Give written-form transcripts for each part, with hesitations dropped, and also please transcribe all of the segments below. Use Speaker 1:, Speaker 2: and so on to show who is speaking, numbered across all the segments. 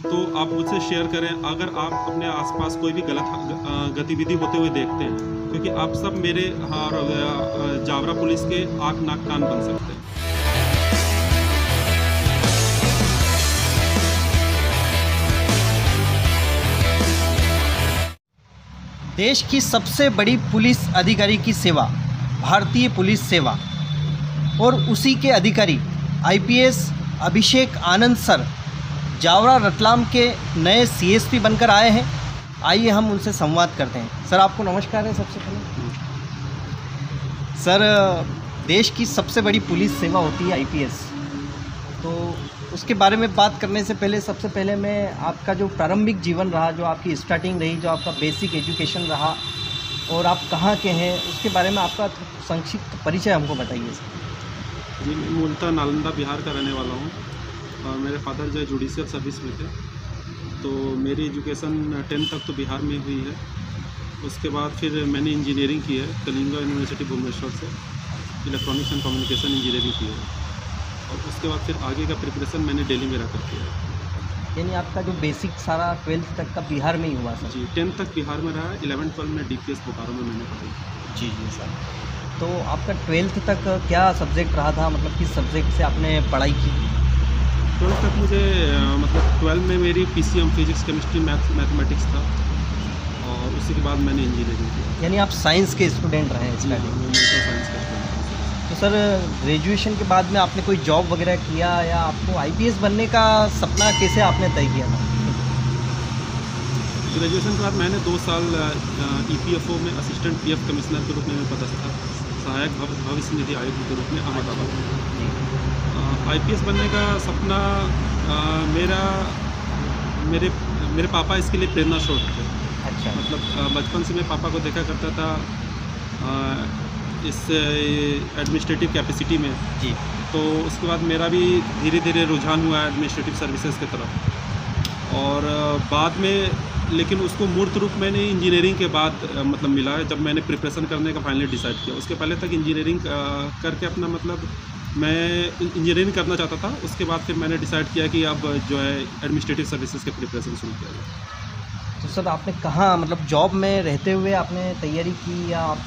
Speaker 1: तो आप मुझसे शेयर करें अगर आप अपने आसपास कोई भी गलत गतिविधि होते हुए देखते हैं, क्योंकि आप सब मेरे जावरा पुलिस के आँख नाक कान बन सकते हैं।
Speaker 2: देश की सबसे बड़ी पुलिस अधिकारी की सेवा भारतीय पुलिस सेवा, और उसी के अधिकारी आईपीएस अभिषेक आनंद सर जावरा रतलाम के नए सीएसपी बनकर आए हैं। आइए हम उनसे संवाद करते हैं। सर, आपको नमस्कार है। सबसे पहले सर, देश की सबसे बड़ी पुलिस सेवा होती है आईपीएस, तो उसके बारे में बात करने से पहले सबसे पहले मैं आपका जो प्रारंभिक जीवन रहा, जो आपकी स्टार्टिंग रही, जो आपका बेसिक एजुकेशन रहा और आप कहाँ के हैं, उसके बारे में आपका संक्षिप्त परिचय हमको बताइए सर।
Speaker 1: जी, मैं मूलतः नालंदा बिहार का रहने वाला हूँ और मेरे फादर जो है जुडिशियल सर्विस में थे। तो मेरी एजुकेशन 10th तक तो बिहार में हुई है। उसके बाद फिर मैंने इंजीनियरिंग की है कलिंगा यूनिवर्सिटी भुवनेश्वर से, इलेक्ट्रॉनिक्स एंड कम्युनिकेशन इंजीनियरिंग की है। और उसके बाद फिर आगे का प्रिपरेशन मैंने दिल्ली में रखकर किया है।
Speaker 2: यानी आपका जो बेसिक सारा 12th तक का बिहार में ही हुआ सर?
Speaker 1: जी, 10th तक बिहार में रहा, 11th-12 में DPS बोकारो में मैंने पढ़ी।
Speaker 2: जी जी सर। तो आपका 12th तक क्या सब्जेक्ट रहा था, मतलब किस सब्जेक्ट से आपने पढ़ाई की?
Speaker 1: 12th तक मुझे मतलब 12 में मेरी PCM फिजिक्स केमिस्ट्री मैथमेटिक्स था और उसी के बाद मैंने इंजीनियरिंग की।
Speaker 2: यानी आप साइंस के स्टूडेंट रहे हैं स्टार्टिंग में?
Speaker 1: साइंस का स्टूडेंट।
Speaker 2: तो सर, ग्रेजुएशन के बाद में आपने कोई जॉब वगैरह किया या आपको आईपीएस बनने का सपना कैसे आपने तय किया था?
Speaker 1: ग्रेजुएशन के बाद मैंने 2 साल EPFO में असिस्टेंट PF कमिश्नर के रूप में पदस्थ था, सहायक भविष्य निधि आयोग के रूप में अहमदाबाद में। IPS बनने का सपना मेरे पापा इसके लिए प्रेरणा स्रोत थे।
Speaker 2: अच्छा।
Speaker 1: मतलब बचपन से मैं पापा को देखा करता था इस एडमिनिस्ट्रेटिव कैपेसिटी में।
Speaker 2: जी।
Speaker 1: तो उसके बाद मेरा भी धीरे धीरे रुझान हुआ एडमिनिस्ट्रेटिव सर्विसेज की तरफ, और बाद में लेकिन उसको मूर्त रूप मैंने इंजीनियरिंग के बाद मतलब मिला है, जब मैंने प्रिपरेशन करने का फाइनली डिसाइड किया। उसके पहले तक इंजीनियरिंग करके अपना मतलब मैं इंजीनियरिंग करना चाहता था। उसके बाद फिर मैंने डिसाइड किया कि अब जो है एडमिनिस्ट्रेटिव सर्विसेज के प्रिपरेशन शुरू किया जाए।
Speaker 2: तो सर, आपने कहाँ मतलब जॉब में रहते हुए आपने तैयारी की, या आप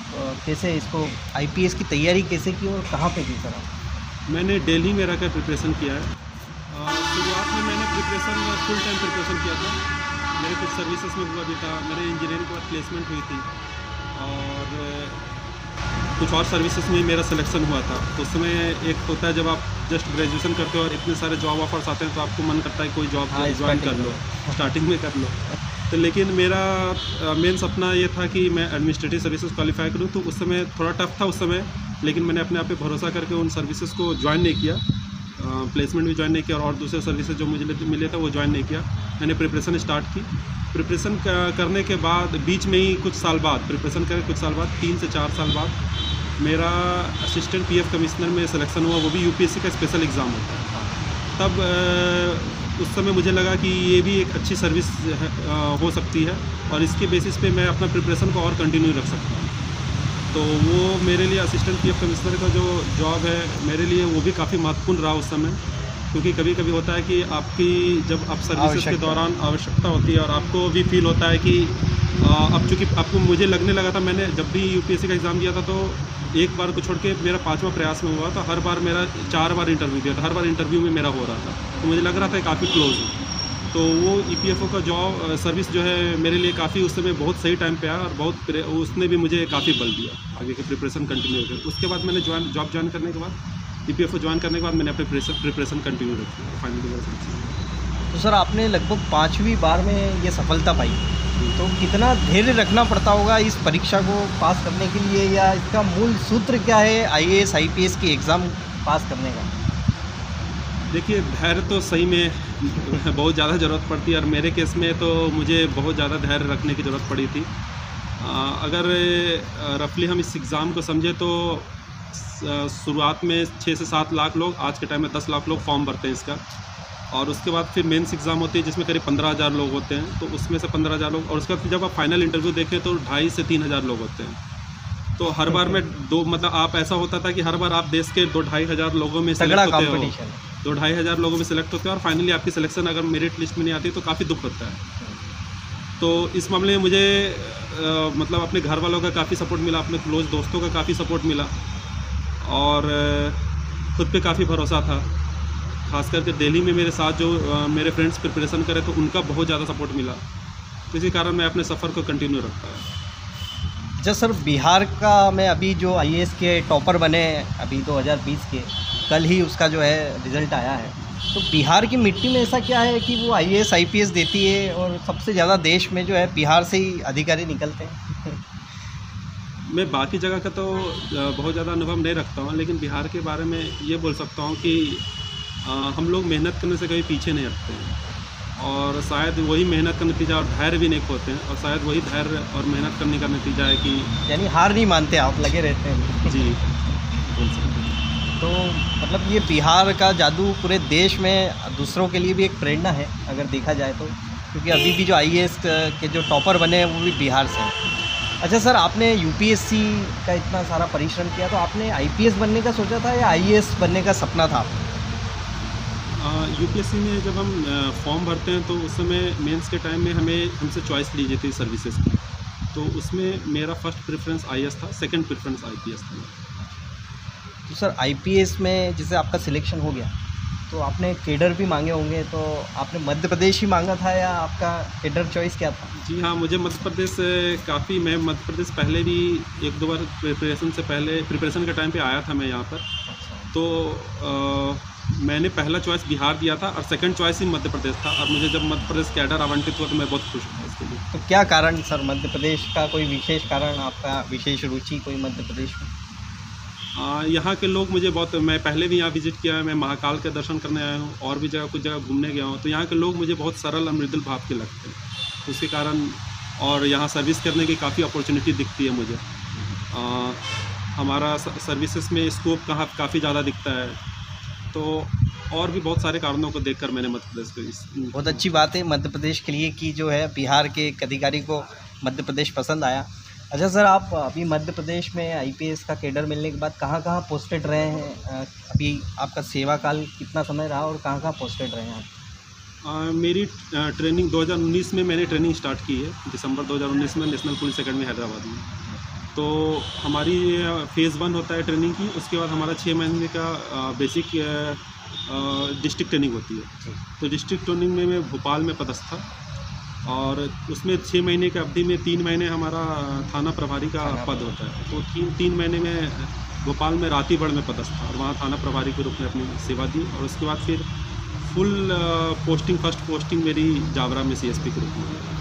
Speaker 2: कैसे इसको आईपीएस की तैयारी कैसे की और कहाँ पे की सर आप?
Speaker 1: मैंने दिल्ली में रहकर प्रिपरेशन किया है। शुरुआत में मैंने प्रिपरेशन फुल टाइम प्रिपरेशन किया था। मेरे कुछ सर्विसेज में हुआ भी था, मेरे इंजीनियरिंग के बाद प्लेसमेंट हुई थी और कुछ और सर्विसेज में मेरा सिलेक्शन हुआ था। तो उसमें एक होता है जब आप जस्ट ग्रेजुएशन करते हो और इतने सारे जॉब ऑफर्स आते हैं तो आपको मन करता है कोई जॉब ज्वाइन कर लो, स्टार्टिंग में कर लो। तो लेकिन मेरा मेन सपना ये था कि मैं एडमिनिस्ट्रेटिव सर्विसेज क्वालिफाई करूँ। तो उस समय थोड़ा टफ था उस समय, लेकिन मैंने अपने आप पे भरोसा करके उन सर्विसेज को ज्वाइन नहीं किया, प्लेसमेंट भी ज्वाइन नहीं किया और दूसरे सर्विसेज जो मुझे मिले थे वो ज्वाइन नहीं किया। मैंने प्रिपरेशन स्टार्ट की। प्रिपरेशन करने के बाद बीच में ही कुछ साल बाद, प्रिपरेशन करके कुछ साल बाद 3 से 4 साल बाद मेरा असिस्टेंट PF कमिश्नर में सिलेक्शन हुआ। वो भी UPSC का स्पेशल एग्ज़ाम होता है। तब उस समय मुझे लगा कि ये भी एक अच्छी सर्विस हो सकती है और इसके बेसिस पे मैं अपना प्रिपरेशन को और कंटिन्यू रख सकता हूँ। तो वो मेरे लिए असिस्टेंट PF कमिश्नर का जो जॉब है मेरे लिए वो भी काफ़ी महत्वपूर्ण रहा उस समय, क्योंकि कभी कभी होता है कि आपकी जब आप सर्विसेज के दौरान आवश्यकता होती है और आपको भी फील होता है कि अब चूँकि आपको मुझे लगने लगा था, मैंने जब भी UPSC का एग्ज़ाम दिया था तो एक बार को छोड़ के मेरा 5वां प्रयास में हुआ था। हर बार मेरा 4 बार इंटरव्यू दिया था, हर बार इंटरव्यू में मेरा हो रहा था, तो मुझे लग रहा था काफ़ी क्लोज हूँ। तो वो EPFO का जॉब सर्विस जो है मेरे लिए काफ़ी उस समय बहुत सही टाइम पे आया और बहुत उसने भी मुझे काफ़ी बल दिया आगे के प्रिपरेशन कंटिन्यू कर। उसके बाद मैंने जॉब ज्वाइन करने के बाद EPFO ज्वाइन करने के बाद मैंने अपने प्रिपरेशन कंटिन्यू रखी फाइनली।
Speaker 2: तो सर, आपने लगभग 5वीं बार में ये सफलता पाई, तो कितना धैर्य रखना पड़ता होगा इस परीक्षा को पास करने के लिए, या इसका मूल सूत्र क्या है IAS IPS की एग्ज़ाम पास करने का?
Speaker 1: देखिए, धैर्य तो सही में बहुत ज़्यादा ज़रूरत पड़ती है और मेरे केस में तो मुझे बहुत ज़्यादा धैर्य रखने की ज़रूरत पड़ी थी। अगर रफली हम इस एग्ज़ाम को समझे तो शुरुआत में 6 से 7 लाख लोग, आज के टाइम में 10 लाख लोग फॉर्म भरते हैं इसका, और उसके बाद फिर मेंस एग्ज़ाम होती है जिसमें करीब 15,000 लोग होते हैं। तो उसमें से 15,000 लोग, और उसके बाद जब आप फाइनल इंटरव्यू देखें तो 2,500 से 3,000 लोग होते हैं। तो हर बार में मतलब आप ऐसा होता था कि हर बार आप देश के 2-2,500 लोगों में सेलेक्ट होते हो। 2,500 लोगों में सेलेक्ट होते हैं और फाइनली आपकी सिलेक्शन अगर मेरिट लिस्ट में नहीं आती तो काफ़ी दुख होता है। तो इस मामले में मुझे मतलब अपने घर वालों का काफ़ी सपोर्ट मिला, अपने क्लोज दोस्तों का काफ़ी सपोर्ट मिला और खुद पे काफ़ी भरोसा था। खास करके दिल्ली में मेरे साथ जो मेरे फ्रेंड्स प्रिपरेशन करे तो उनका बहुत ज़्यादा सपोर्ट मिला। तो इसी कारण मैं अपने सफ़र को कंटिन्यू रखता है।
Speaker 2: अच्छा सर, बिहार का में अभी जो आईएएस के टॉपर बने अभी 2020 के, कल ही उसका जो है रिज़ल्ट आया है। तो बिहार की मिट्टी में ऐसा क्या है कि वो आईएएस आईपीएस देती है और सबसे ज़्यादा देश में जो है बिहार से ही अधिकारी निकलते हैं?
Speaker 1: मैं बाकी जगह का तो बहुत ज़्यादा अनुभव नहीं रखता हूँ, लेकिन बिहार के बारे में ये बोल सकता हूँ कि हम लोग मेहनत करने से कभी पीछे नहीं हटते हैं और शायद वही मेहनत का नतीजा और धैर्य भी नहीं खोते हैं और शायद वही धैर्य और मेहनत करने का नतीजा है कि
Speaker 2: यानी हार नहीं मानते आप, लगे रहते हैं।
Speaker 1: जी बोल सकते हैं।
Speaker 2: तो मतलब ये बिहार का जादू पूरे देश में दूसरों के लिए भी एक प्रेरणा है अगर देखा जाए तो, क्योंकि अभी भी जो आईएएस के जो टॉपर बने हैं वो भी बिहार से हैं। अच्छा सर, आपने यूपीएससी का इतना सारा परिश्रम किया, तो आपने आईपीएस बनने का सोचा था या आईएएस बनने का सपना था?
Speaker 1: यूपीएससी में जब हम फॉर्म भरते हैं तो उस समय मेंस के टाइम में हमसे चॉइस ली जाती थी सर्विसेज की, तो उसमें मेरा फर्स्ट प्रेफरेंस आईएएस था, सेकंड प्रेफरेंस आईपीएस था।
Speaker 2: तो सर आईपीएस में जैसे आपका सिलेक्शन हो गया तो आपने केडर भी मांगे होंगे, तो आपने मध्य प्रदेश ही मांगा था या आपका केडर चॉइस क्या था? जी
Speaker 1: हाँ, मुझे मध्य प्रदेश काफ़ी, मैं मध्य प्रदेश पहले भी 1-2 बार प्रिपरेशन के टाइम पे आया था मैं यहाँ पर। तो मैंने पहला चॉइस बिहार दिया था और सेकंड चॉइस ही मध्य प्रदेश था और मुझे जब मध्य प्रदेश कैडर आवंटित हुआ तो मैं बहुत खुश था इसके लिए।
Speaker 2: तो क्या कारण सर, मध्य प्रदेश का कोई विशेष कारण, आपका विशेष रुचि कोई मध्य प्रदेश में?
Speaker 1: यहाँ के लोग मुझे बहुत, मैं पहले भी यहाँ विजिट किया है, मैं महाकाल के दर्शन करने आया हूँ और भी कुछ जगह घूमने गया हूँ, तो यहाँ के लोग मुझे बहुत सरल और मृदुल भाव के लगते हैं उसके कारण, और यहाँ सर्विस करने की काफ़ी अपॉर्चुनिटी दिखती है मुझे। हमारा सर्विसेज में स्कोप काफ़ी ज़्यादा दिखता है, तो और भी बहुत सारे कारणों को देखकर मैंने मध्य प्रदेश को
Speaker 2: बहुत अच्छी बात है मध्य प्रदेश के लिए कि जो है बिहार के एक अधिकारी को मध्य प्रदेश पसंद आया। अच्छा सर, आप अभी मध्य प्रदेश में आईपीएस का कैडर मिलने के बाद कहाँ कहाँ पोस्टेड रहे हैं? अभी आपका सेवा काल कितना समय रहा और कहाँ कहाँ पोस्टेड रहे हैं आप?
Speaker 1: मेरी ट्रेनिंग 2019 में मैंने ट्रेनिंग स्टार्ट की है, दिसंबर 2019 में नेशनल पुलिस अकेडमी हैदराबाद में। तो हमारी फ़ेज़ 1 होता है ट्रेनिंग की, उसके बाद हमारा 6 महीने का बेसिक डिस्ट्रिक्ट ट्रेनिंग होती है। तो डिस्ट्रिक्ट ट्रेनिंग में मैं भोपाल में पदस्थ था और उसमें 6 महीने की अवधि में 3 महीने हमारा थाना प्रभारी का पद होता है। तो 3 महीने में भोपाल में रातीगढ़ में पदस्थ था और वहाँ थाना प्रभारी के रूप में अपनी सेवा दी और उसके बाद फिर फुल पोस्टिंग, फर्स्ट पोस्टिंग मेरी जावरा में सीएसपी के रूप में।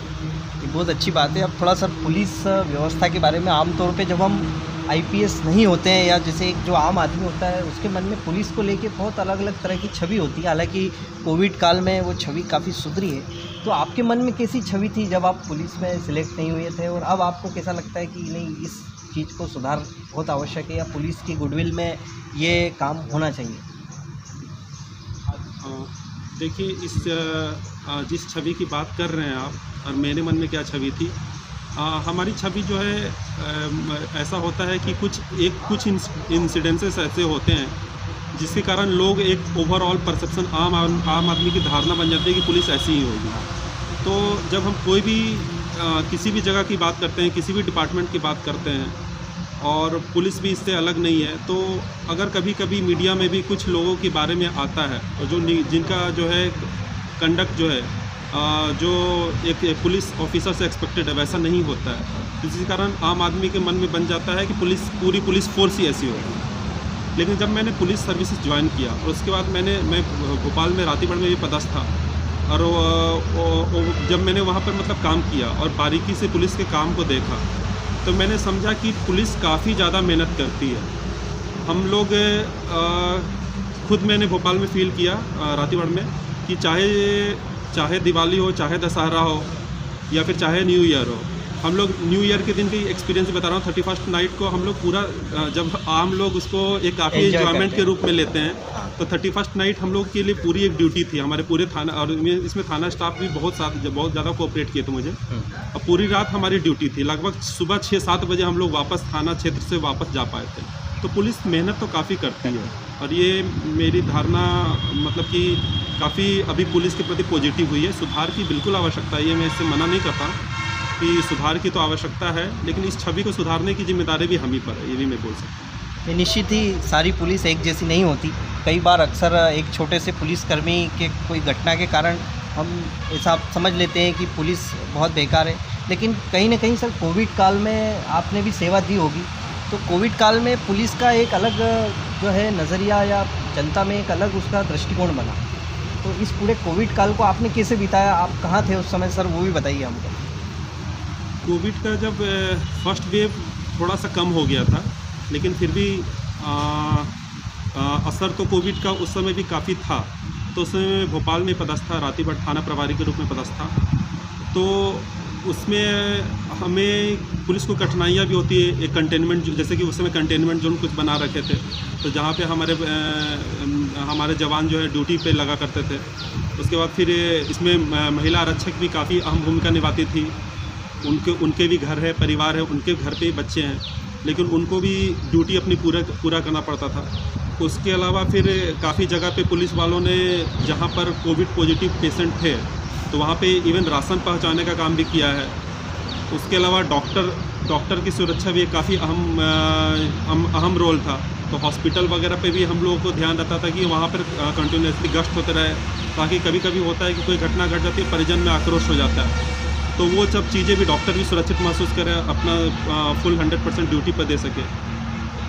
Speaker 2: ये बहुत अच्छी बात है। अब थोड़ा सा पुलिस व्यवस्था के बारे में, आमतौर पे जब हम आईपीएस नहीं होते हैं या जैसे एक जो आम आदमी होता है उसके मन में पुलिस को लेके बहुत अलग अलग तरह की छवि होती है, हालांकि कोविड काल में वो छवि काफ़ी सुधरी है। तो आपके मन में कैसी छवि थी जब आप पुलिस में सिलेक्ट नहीं हुए थे और अब आपको कैसा लगता है कि नहीं, इस चीज़ को सुधार बहुत आवश्यक है या पुलिस की गुडविल में ये काम होना चाहिए?
Speaker 1: देखिए, जिस छवि की बात कर रहे हैं आप और मेरे मन में क्या छवि थी, हमारी छवि जो है ऐसा होता है कि कुछ इंसिडेंसेस ऐसे होते हैं जिसके कारण लोग एक ओवरऑल परसेप्शन आम आदमी की धारणा बन जाती है कि पुलिस ऐसी ही होगी। तो जब हम कोई भी किसी भी जगह की बात करते हैं, किसी भी डिपार्टमेंट की बात करते हैं और पुलिस भी इससे अलग नहीं है, तो अगर कभी कभी मीडिया में भी कुछ लोगों के बारे में आता है और जिनका जो है कंडक्ट जो है जो एक पुलिस ऑफिसर से एक्सपेक्टेड है वैसा नहीं होता है, इसी कारण आम आदमी के मन में बन जाता है कि पूरी पुलिस फोर्स ही ऐसी होगी। लेकिन जब मैंने पुलिस सर्विसेज ज्वाइन किया और उसके बाद मैं भोपाल में रातीगढ़ में भी पदस्थ था और जब मैंने वहाँ पर मतलब काम किया और बारीकी से पुलिस के काम को देखा तो मैंने समझा कि पुलिस काफ़ी ज़्यादा मेहनत करती है। हम लोग खुद मैंने भोपाल में फील किया रातीगढ़ में कि चाहे दिवाली हो, चाहे दशहरा हो या फिर चाहे न्यू ईयर हो, हम लोग न्यू ईयर के दिन की एक्सपीरियंस बता रहा हूँ, 31st नाइट को हम लोग पूरा, जब आम लोग उसको एक काफ़ी एंजॉयमेंट के रूप में लेते हैं, तो 31st नाइट हम लोग के लिए पूरी एक ड्यूटी थी हमारे पूरे थाना, और इसमें थाना स्टाफ भी बहुत ज़्यादा कोऑपरेट किए थे मुझे। और पूरी रात हमारी ड्यूटी थी, लगभग सुबह 6-7 बजे हम लोग वापस थाना क्षेत्र से वापस जा पाए थे। तो पुलिस मेहनत तो काफ़ी करती है। और ये मेरी धारणा मतलब कि काफ़ी अभी पुलिस के प्रति पॉजिटिव हुई है। सुधार की बिल्कुल आवश्यकता है, ये मैं इससे मना नहीं करता कि सुधार की तो आवश्यकता है, लेकिन इस छवि को सुधारने की जिम्मेदारी भी हम ही पर है, ये भी मैं बोल सकता हूँ।
Speaker 2: ये निश्चित ही सारी पुलिस एक जैसी नहीं होती। कई बार अक्सर एक छोटे से पुलिसकर्मी के कोई घटना के कारण हम ऐसा समझ लेते हैं कि पुलिस बहुत बेकार है, लेकिन कहीं ना कहीं सर कोविड काल में आपने भी सेवा दी होगी, तो कोविड काल में पुलिस का एक अलग जो है नज़रिया या जनता में एक अलग उसका दृष्टिकोण बना। तो इस पूरे कोविड काल को आपने कैसे बिताया, आप कहाँ थे उस समय सर, वो भी बताइए हमको।
Speaker 1: कोविड का जब फर्स्ट वेव थोड़ा सा कम हो गया था, लेकिन फिर भी असर तो कोविड का उस समय भी काफ़ी था। तो उस समय भोपाल में पदस्थ था, राती भट्ट थाना प्रभारी के रूप में पदस्थ था। तो उसमें हमें पुलिस को कठिनाइयाँ भी होती है। एक कंटेनमेंट, जैसे कि उस समय कंटेनमेंट जोन कुछ बना रखे थे, तो जहाँ पे हमारे जवान जो है ड्यूटी पे लगा करते थे। उसके बाद फिर इसमें महिला आरक्षक भी काफ़ी अहम भूमिका निभाती थी। उनके भी घर है, परिवार है, उनके घर पे बच्चे हैं, लेकिन उनको भी ड्यूटी अपनी पूरा करना पड़ता था। उसके अलावा फिर काफ़ी जगह पे पुलिस वालों ने जहाँ पर कोविड पॉजिटिव पेशेंट थे, तो वहाँ पे इवन राशन पहुँचाने का काम भी किया है। उसके अलावा डॉक्टर की सुरक्षा भी काफ़ी अहम रोल था। तो हॉस्पिटल वगैरह पे भी हम लोगों को ध्यान रहता था कि वहाँ पर कंटिन्यूसली गश्त होते रहे, ताकि कभी कभी होता है कि कोई घटना घट जाती है, परिजन में आक्रोश हो जाता है, तो वो सब चीज़ें भी डॉक्टर भी सुरक्षित महसूस करें, अपना फुल 100% ड्यूटी पर दे सके।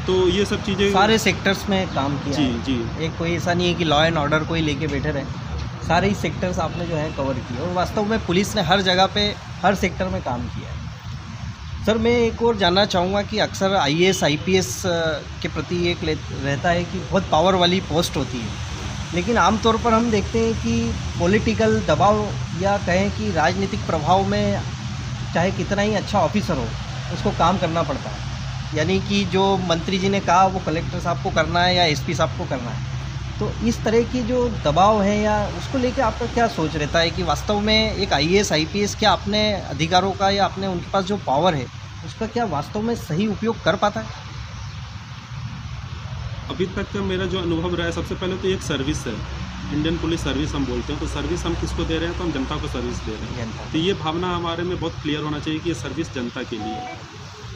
Speaker 1: तो ये सब चीज़ें
Speaker 2: सारे सेक्टर्स में काम किया
Speaker 1: जी
Speaker 2: है।
Speaker 1: जी।
Speaker 2: एक कोई ऐसा नहीं है कि लॉ एंड ऑर्डर कोई लेके बैठे रहे, सारे ही सेक्टर्स आपने जो है कवर किए, और वास्तव में पुलिस ने हर जगह पे हर सेक्टर में काम किया है। सर मैं एक और जानना चाहूँगा कि अक्सर IAS IPS के प्रति एक रहता है कि बहुत पावर वाली पोस्ट होती है, लेकिन आमतौर पर हम देखते हैं कि पॉलिटिकल दबाव या कहें कि राजनीतिक प्रभाव में चाहे कितना ही अच्छा ऑफिसर हो, उसको काम करना पड़ता है। यानी कि जो मंत्री जी ने कहा वो कलेक्टर साहब को करना है या SP साहब को करना है। तो इस तरह की जो दबाव है या उसको लेकर आपका क्या सोच रहता है कि वास्तव में एक IAS IPS क्या अपने अधिकारों का या अपने उनके पास जो पावर है उसका क्या वास्तव में सही उपयोग कर पाता है?
Speaker 1: अभी तक का मेरा जो अनुभव रहा है, सबसे पहले तो एक सर्विस है, इंडियन पुलिस सर्विस हम बोलते हैं। तो सर्विस हम किसको दे रहे हैं? तो हम जनता को सर्विस दे रहे हैं। तो ये भावना हमारे में बहुत क्लियर होना चाहिए कि ये सर्विस जनता के लिए है।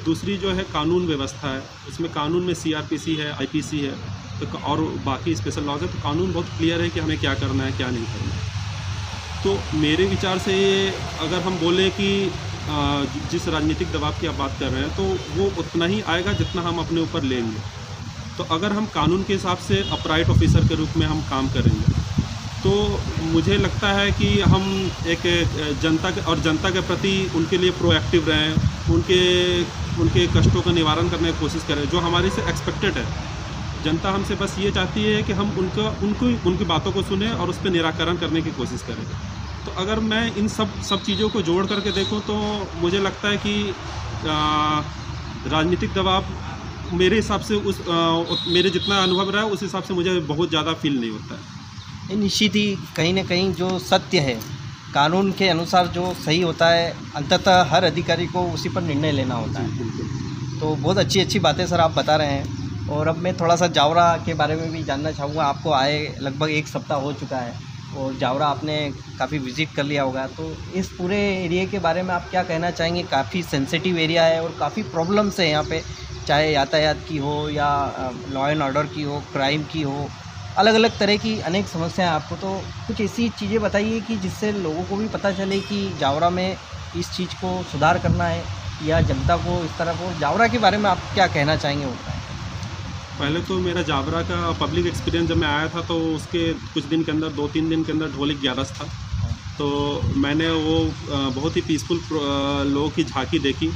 Speaker 1: दूसरी जो है कानून व्यवस्था है, उसमें कानून में CRPC है, IPC है, तो और बाकी स्पेशल लॉज है। तो कानून बहुत क्लियर है कि हमें क्या करना है, क्या नहीं करना है। तो मेरे विचार से अगर हम बोले कि जिस राजनीतिक दबाव की आप बात कर रहे हैं, तो वो उतना ही आएगा जितना हम अपने ऊपर लेंगे। तो अगर हम कानून के हिसाब से अपराइट ऑफिसर के रूप में हम काम करेंगे, तो मुझे लगता है कि हम एक जनता के प्रति उनके लिए प्रोएक्टिव रहें, उनके कष्टों का निवारण करने की कोशिश करें, जो हमारे से एक्सपेक्टेड है। जनता हमसे बस ये चाहती है कि हम उनकी बातों को सुने और उस पर निराकरण करने की कोशिश करें। तो अगर मैं इन सब चीज़ों को जोड़ करके देखूं, तो मुझे लगता है कि राजनीतिक दबाव मेरे हिसाब से मेरे जितना अनुभव रहा है उस हिसाब से मुझे बहुत ज़्यादा फील नहीं होता है।
Speaker 2: निश्चित ही कहीं ना कहीं जो सत्य है, कानून के अनुसार जो सही होता है, अंततः हर अधिकारी को उसी पर निर्णय लेना होता है। तो बहुत अच्छी बातें सर आप बता रहे हैं। और अब मैं थोड़ा सा जावरा के बारे में भी जानना चाहूँगा। आपको आए लगभग 1 सप्ताह हो चुका है और जावरा आपने काफ़ी विज़िट कर लिया होगा, तो इस पूरे एरिया के बारे में आप क्या कहना चाहेंगे? काफ़ी सेंसिटिव एरिया है और काफ़ी प्रॉब्लम्स है यहाँ पे, चाहे यातायात की हो या लॉ एंड ऑर्डर की हो, क्राइम की हो, अलग अलग तरह की अनेक समस्याएं आपको। तो कुछ ऐसी चीज़ें बताइए कि जिससे लोगों को भी पता चले कि जावरा में इस चीज़ को सुधार करना है या जनता को इस तरह को। जावरा के बारे में आप क्या कहना चाहेंगे? होता है
Speaker 1: पहले तो मेरा जावरा का पब्लिक एक्सपीरियंस जब मैं आया था, तो उसके कुछ दिन के अंदर 2-3 दिन के अंदर ढोलिक 11 था। तो मैंने वो बहुत ही पीसफुल लोगों की झांकी देखी,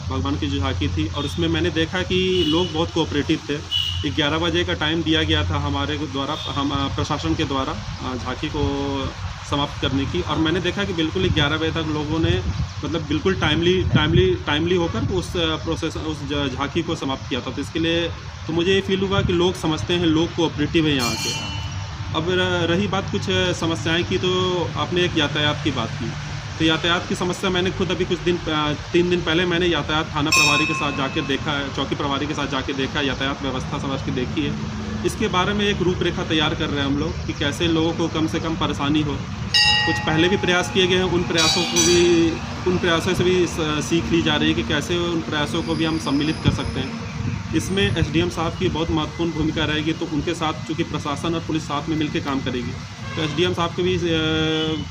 Speaker 1: भगवान की जो झांकी थी, और उसमें मैंने देखा कि लोग बहुत कोऑपरेटिव थे। 11 बजे का टाइम दिया गया था हमारे द्वारा, हम प्रशासन के द्वारा झांकी को समाप्त करने की, और मैंने देखा कि बिल्कुल 11 बजे तक लोगों ने मतलब बिल्कुल टाइमली होकर उस झांकी को समाप्त किया था। तो इसके लिए तो मुझे ये फील हुआ कि लोग समझते हैं, लोग कोऑपरेटिव है यहाँ के। अब रही बात कुछ समस्याएं की, तो आपने एक यातायात की बात की। तो यातायात की समस्या मैंने खुद अभी कुछ 3 दिन पहले मैंने यातायात थाना प्रभारी के साथ जाकर देखा है, चौकी प्रभारी के साथ जाके देखा, यातायात व्यवस्था समझ के देखी है। इसके बारे में एक रूपरेखा तैयार कर रहे हैं हम लोग कि कैसे लोगों को कम से कम परेशानी हो। कुछ पहले भी प्रयास किए गए हैं, उन प्रयासों से भी सीख ली जा रही है कि कैसे उन प्रयासों को भी हम सम्मिलित कर सकते हैं। इसमें एसडीएम साहब की बहुत महत्वपूर्ण भूमिका रहेगी, तो उनके साथ चूँकि प्रशासन और पुलिस साथ में मिलकर काम करेगी, तो एसडीएम साहब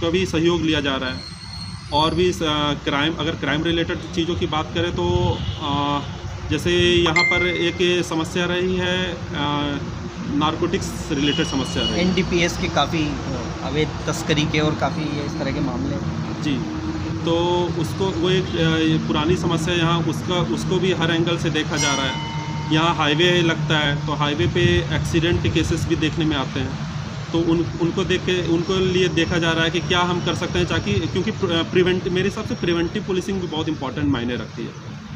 Speaker 1: का भी सहयोग लिया जा रहा है। और भी अगर क्राइम रिलेटेड चीज़ों की बात करें तो जैसे यहाँ पर एक समस्या रही है, नारकोटिक्स रिलेटेड समस्या रही है।
Speaker 2: एनडीपीएस के काफ़ी अवैध तस्करी के और काफ़ी इस तरह के मामले
Speaker 1: जी, तो उसको वो एक पुरानी समस्या यहाँ उसको भी हर एंगल से देखा जा रहा है। यहाँ हाईवे लगता है तो हाईवे पे एक्सीडेंट के केसेस भी देखने में आते हैं, तो उनको लिए देखा जा रहा है कि क्या हम कर सकते हैं ताकि, क्योंकि मेरे हिसाब से प्रिवेंटिव पुलिसिंग भी बहुत इंपॉर्टेंट मायने रखती है।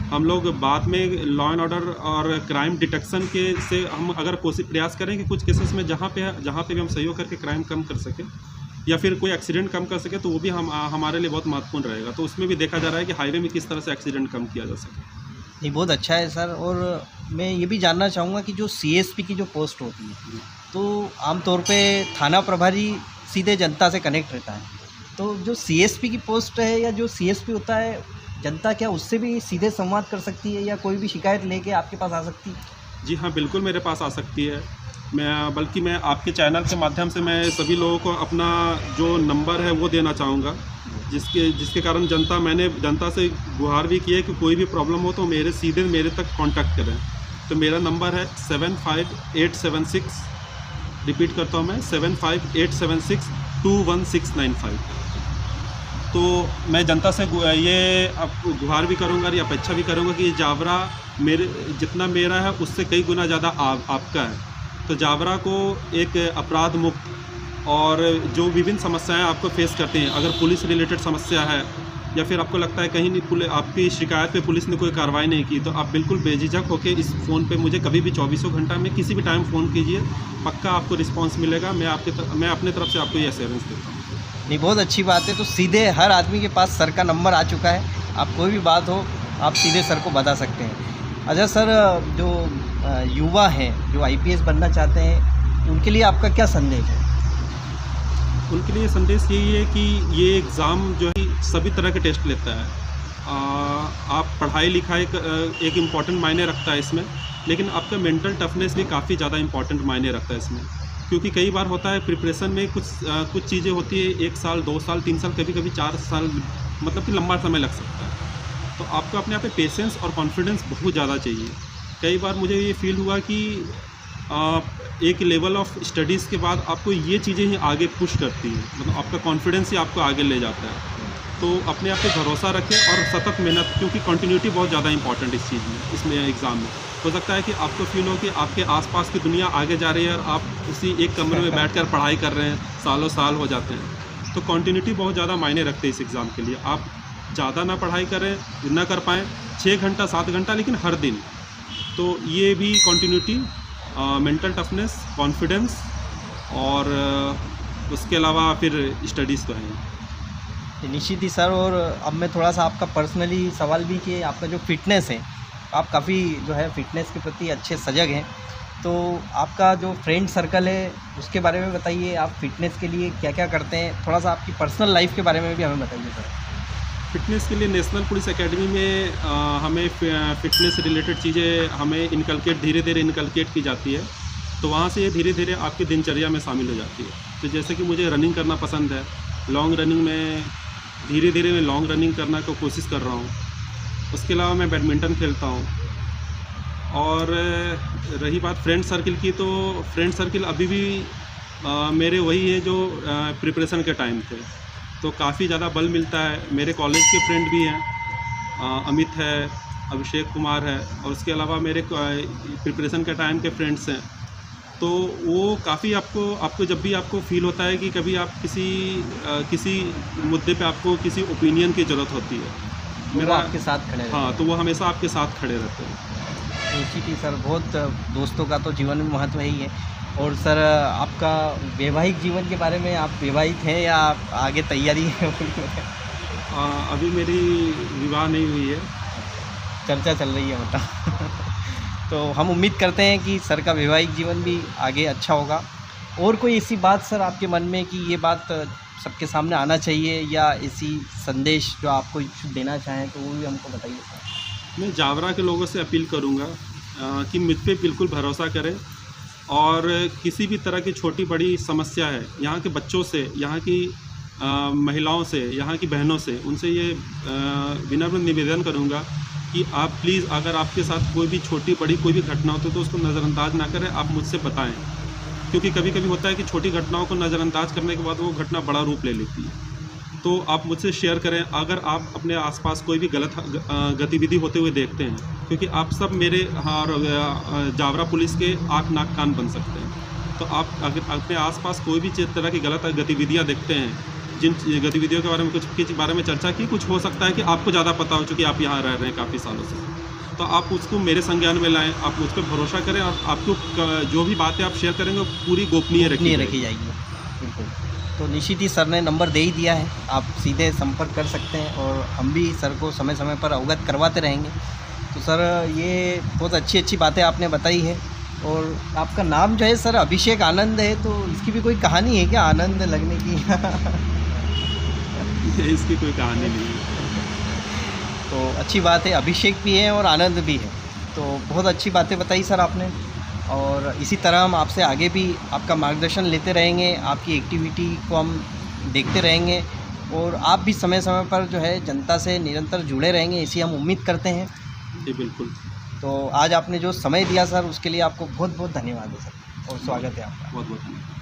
Speaker 1: हम लोग बाद में लॉ एंड ऑर्डर और क्राइम डिटेक्शन से हम अगर प्रयास करें कि कुछ केसेस में जहाँ पे भी हम सहयोग करके क्राइम कम कर सकें या फिर कोई एक्सीडेंट कम कर सके, तो वो भी हमारे लिए बहुत महत्वपूर्ण रहेगा। तो उसमें भी देखा जा रहा है कि हाईवे में किस तरह से एक्सीडेंट कम किया जा सके।
Speaker 2: नहीं, बहुत अच्छा है सर। और मैं ये भी जानना चाहूँगा कि जो सीएसपी की जो पोस्ट होती है, तो आमतौर पे थाना प्रभारी सीधे जनता से कनेक्ट रहता है, तो जो सीएसपी की पोस्ट है या जो सीएसपी होता है, जनता क्या उससे भी सीधे संवाद कर सकती है या कोई भी शिकायत लेके आपके पास आ सकती है?
Speaker 1: जी हाँ, बिल्कुल मेरे पास आ सकती है। बल्कि मैं आपके चैनल के माध्यम से मैं सभी लोगों को अपना जो नंबर है वो देना चाहूँगा, जिसके कारण मैंने जनता से गुहार भी की है कि कोई भी प्रॉब्लम हो तो सीधे मेरे तक कांटेक्ट करें। तो मेरा नंबर है 75876, रिपीट करता हूँ मैं, 75876219695। तो मैं जनता से ये गुहार भी करूँगा और ये अपेक्षा भी करूँगा कि जावरा जितना मेरा है उससे कई गुना ज़्यादा आपका है। तो जावरा को एक अपराध मुक्त और जो विभिन्न समस्याएं आपको फेस करते हैं, अगर पुलिस रिलेटेड समस्या है या फिर आपको लगता है कहीं नहीं आपकी शिकायत पे पुलिस ने कोई कार्रवाई नहीं की, तो आप बिल्कुल बेझिझक होकर इस फ़ोन पे मुझे कभी भी 24 घंटा में किसी भी टाइम फ़ोन कीजिए, पक्का आपको रिस्पांस मिलेगा। मैं अपने तरफ से आपको ये एश्योरेंस देता हूँ।
Speaker 2: नहीं, बहुत अच्छी बात है। तो सीधे हर आदमी के पास सर का नंबर आ चुका है, आप कोई भी बात हो आप सीधे सर को बता सकते हैं। अच्छा सर, जो युवा हैं जो आईपीएस बनना चाहते हैं, उनके लिए आपका क्या संदेश है?
Speaker 1: उनके लिए संदेश यही है कि ये एग्ज़ाम जो है सभी तरह के टेस्ट लेता है। आप पढ़ाई लिखाई एक इम्पॉर्टेंट मायने रखता है इसमें, लेकिन आपका मेंटल टफनेस भी काफ़ी ज़्यादा इम्पॉर्टेंट मायने रखता है इसमें, क्योंकि कई बार होता है प्रिपरेशन में कुछ चीज़ें होती है 1 साल 2 साल 3 साल कभी 4 साल, मतलब कि लंबा समय लग सकता है। तो आपको अपने आप पे पेशेंस और कॉन्फिडेंस बहुत ज़्यादा चाहिए। कई बार मुझे ये फील हुआ कि एक लेवल ऑफ स्टडीज़ के बाद आपको ये चीज़ें ही आगे पुश करती हैं, मतलब आपका कॉन्फिडेंस ही आपको आगे ले जाता है। तो अपने आप पे भरोसा रखें और सतत मेहनत, क्योंकि कंटिन्यूटी बहुत ज़्यादा इंपॉर्टेंट इस चीज़ में, इसमें एग्ज़ाम में। हो सकता है कि आपको फील हो कि आपके आसपास की दुनिया आगे जा रही है और आप उसी एक कमरे में बैठकर पढ़ाई कर रहे हैं, सालों साल हो जाते हैं। तो कंटिन्यूटी बहुत ज़्यादा मायने रखते हैं इस एग्ज़ाम के लिए। आप ज़्यादा ना पढ़ाई करें, ना कर पाएँ 6 घंटा 7 घंटा, लेकिन हर दिन। तो ये भी कंटिन्यूटी, मेंटल टफनेस, कॉन्फिडेंस और उसके अलावा फिर स्टडीज़ तो हैं।
Speaker 2: निश्चित ही सर। और अब मैं थोड़ा सा आपका पर्सनली सवाल भी कि आपका जो फिटनेस है, आप काफ़ी जो है फिटनेस के प्रति अच्छे सजग हैं, तो आपका जो फ्रेंड सर्कल है उसके बारे में बताइए। आप फिटनेस के लिए क्या क्या करते हैं, थोड़ा सा आपकी पर्सनल लाइफ के बारे में भी हमें बताइए सर।
Speaker 1: फिटनेस के लिए नेशनल पुलिस एकेडमी में हमें फिटनेस रिलेटेड चीज़ें हमें धीरे धीरे इनकलकेट की जाती है, तो वहाँ से ये धीरे धीरे आपकी दिनचर्या में शामिल हो जाती है। तो जैसे कि मुझे रनिंग करना पसंद है, लॉन्ग रनिंग में धीरे धीरे मैं लॉन्ग रनिंग करना को कोशिश कर रहा हूँ। उसके अलावा मैं बैडमिंटन खेलता हूँ। और रही बात फ्रेंड सर्किल की, तो फ्रेंड सर्किल अभी भी मेरे वही है जो प्रिपरेशन के टाइम थे, तो काफ़ी ज़्यादा बल मिलता है। मेरे कॉलेज के फ्रेंड भी हैं, अमित है, अभिषेक कुमार है, और उसके अलावा मेरे प्रिपरेशन के टाइम के फ्रेंड्स हैं। तो वो काफ़ी आपको जब भी आपको फील होता है कि कभी आप किसी मुद्दे पे आपको किसी ओपिनियन की ज़रूरत होती है,
Speaker 2: मेरा आपके साथ खड़े।
Speaker 1: हाँ, तो वो हमेशा आपके साथ खड़े रहते हैं।
Speaker 2: निश्चित ही सर, बहुत दोस्तों का तो जीवन में महत्व ही है। और सर, आपका वैवाहिक जीवन के बारे में, आप विवाहित हैं या आप आगे तैयारी है?
Speaker 1: अभी मेरी विवाह नहीं हुई है।
Speaker 2: चर्चा चल रही है मतलब। तो हम उम्मीद करते हैं कि सर का वैवाहिक जीवन भी आगे अच्छा होगा। और कोई ऐसी बात सर आपके मन में कि ये बात सबके सामने आना चाहिए, या ऐसी संदेश जो आपको देना चाहें तो वो भी हमको बताइए सर।
Speaker 1: मैं जावरा के लोगों से अपील करूंगा कि मुझ पे बिल्कुल भरोसा करें, और किसी भी तरह की छोटी बड़ी समस्या है, यहाँ के बच्चों से, यहाँ की महिलाओं से, यहाँ की बहनों से, उनसे ये विनम्र निवेदन करूंगा कि आप प्लीज़, अगर आपके साथ कोई भी छोटी बड़ी कोई भी घटना होती है तो उसको नज़रअंदाज ना करें, आप मुझसे बताएं। क्योंकि कभी कभी होता है कि छोटी घटनाओं को नज़रअंदाज करने के बाद वो घटना बड़ा रूप ले लेती है। तो आप मुझसे शेयर करें अगर आप अपने आसपास कोई भी गलत गतिविधि होते हुए देखते हैं, क्योंकि आप सब मेरे जावरा पुलिस के आँख नाक कान बन सकते हैं। तो आप अगर अपने आसपास कोई भी तरह की गलत गतिविधियाँ देखते हैं, जिन गतिविधियों के बारे में कुछ बारे में चर्चा की, कुछ हो सकता है कि आपको ज़्यादा पता हो, चूँकि आप यहाँ रह रहे हैं काफ़ी सालों से, तो आप उसको मेरे संज्ञान में लाएं, आप मुझ पर भरोसा करें, और आपको जो भी बातें आप शेयर करेंगे वो पूरी गोपनीय रखी
Speaker 2: जाएगी। बिल्कुल। तो निश्चित ही सर ने नंबर दे ही दिया है, आप सीधे संपर्क कर सकते हैं, और हम भी सर को समय समय पर अवगत करवाते रहेंगे। तो सर ये बहुत अच्छी बातें आपने बताई है। और आपका नाम जो है सर अभिषेक आनंद है, तो इसकी भी कोई कहानी है क्या, आनंद लगने की?
Speaker 1: इसकी कोई कहानी नहीं है।
Speaker 2: तो अच्छी बात है, अभिषेक भी है और आनंद भी है। तो बहुत अच्छी बातें बताई सर आपने, और इसी तरह हम आपसे आगे भी आपका मार्गदर्शन लेते रहेंगे, आपकी एक्टिविटी को हम देखते रहेंगे, और आप भी समय समय पर जो है जनता से निरंतर जुड़े रहेंगे, इसी हम उम्मीद करते हैं।
Speaker 1: जी बिल्कुल।
Speaker 2: तो आज आपने जो समय दिया सर, उसके लिए आपको बहुत बहुत धन्यवाद है सर, और स्वागत है आपका।
Speaker 1: बहुत बहुत धन्यवाद।